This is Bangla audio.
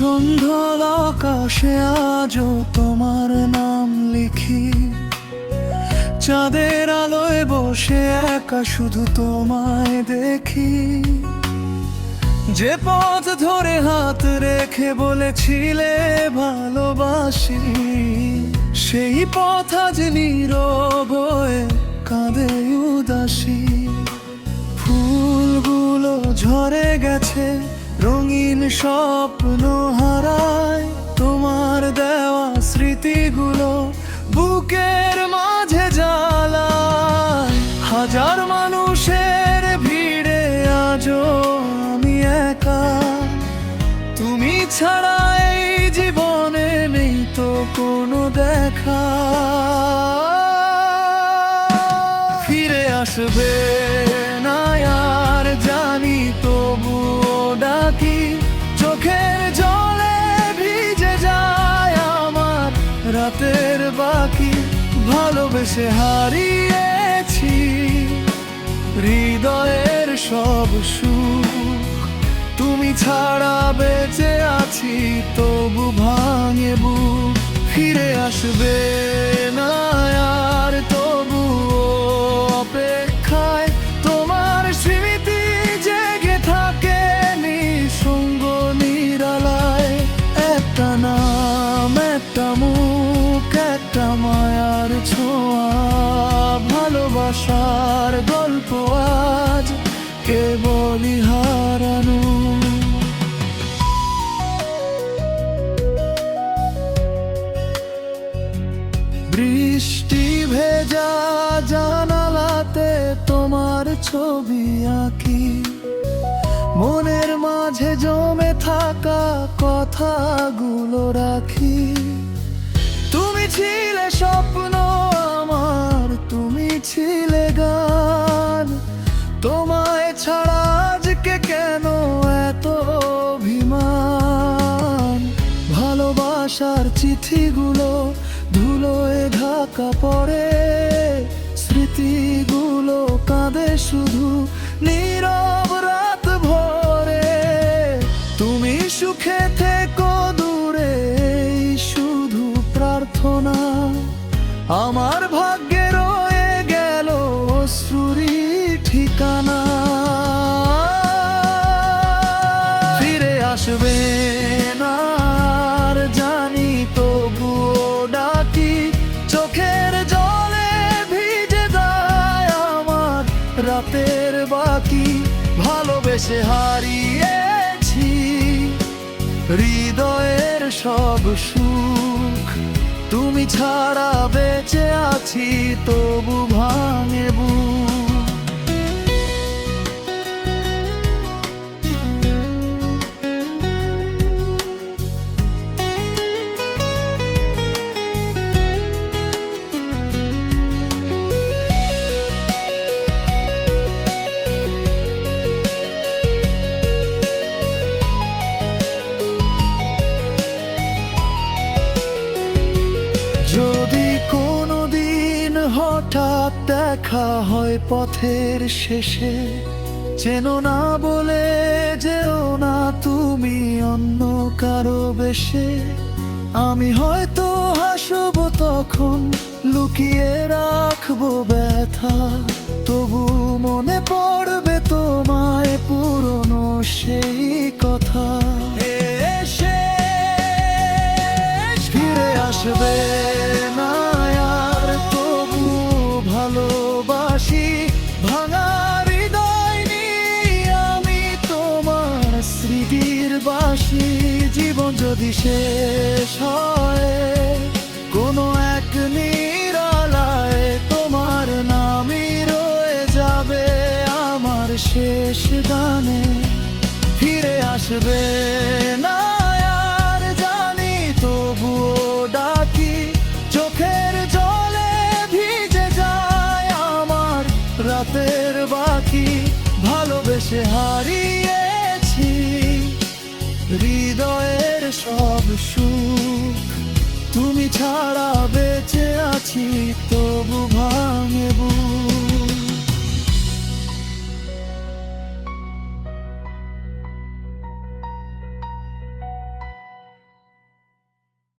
সন্ধ্যার আকাশে আজও তোমার নাম লিখি, চাঁদের আলোয় বসে একা শুধু তোমায় দেখি। যে পথ ধরে হাত রেখে বলেছিলে ভালোবাসি, সেই পথ আজ নীরব হয়ে কাঁদে উদাসী। ফুলগুলো ঝরে গেছে, রঙিন স্বপ্ন হারায়, তোমার দেওয়া স্মৃতিগুলো বুকের মাঝে জ্বালায়। হাজার মানুষের ভিড়ে আজও আমি একা, তুমি ছাড়া এই জীবনে নেই তো কোনো দেখা। ফিরে আসবে না আর জানি, তবুও ডাকি। চোখের জলে ভিজে যায় আমার রাতের বাকি। ভালোবেসে হারিয়েছি হৃদয়ের সব সুখ, তুমি ছাড়া বেঁচে আছি তবু ভাঙে বুক। ফিরে আসবে না আর তবুও অপেক্ষায়, তোমার স্মৃতি জেগে থাকে নিঃসঙ্গ নিরালায়। একটা নাম, একটা মুখ, একটা মায়ার ছোঁয়া, ভালোবাসার গল্প আজ কেবলই হারানো। বৃষ্টি ভেজা জানালাতে তোমার ছবি আঁকি, মনের মাঝে জমে থাকা কথাগুলো রাখি। তুমি ছিলে স্বপ্ন আমার, তুমি ছিলে গান, তোমায় ছাড়া আজকে কেন এত অভিমান। ভালোবাসার চিঠিগুলো ধুলোয় ঢাকা পড়ে, স্মৃতিগুলো কাঁদে শুধু নীরব রাত ভরে। তুমি সুখে থেকো দূরে শুধু প্রার্থনা, আমার ভাগ্যে রয়ে গেল অশ্রুরই ঠিকানা। ফিরে আসবে না আর জানি, তবুও ডাকি। চোখের জলে ভিজে যায় আমার রাতের বাকি। ভালোবেসে হারিয়েছি হৃদয়ের সব সুখ, তুমি ছাড়া বেঁচে আছি তবু ভাঙে বুক। যদি কোনোদিন হঠাৎ দেখা হয় পথের শেষে, চেনো না বলে যেও না তুমি অন্য কারো বেশে। আমি হয়তো হাসবো তখন, লুকিয়ে রাখবো ব্যথা, তবু মনে পড়বে তোমায় পুরনো সেই কথা। ফিরে আসবে না আর তবু ভালোবাসি, ভাঙা হৃদয় নিয়ে আমি তোমার স্মৃতির বাসি। জীবন যদি শেষ হয় কোনো এক নিরালায়, তোমার নামই রয়ে যাবে আমার শেষ গানে। ফিরে আসবে না আর জানি, তবুও ডাকি। চোখের জলে ভিজে যায় আমার রাতের বাকি। ভালোবেসে হারিয়েছি হৃদয়ের সব সুখ, তুমি ছাড়া বেঁচে আছি তবু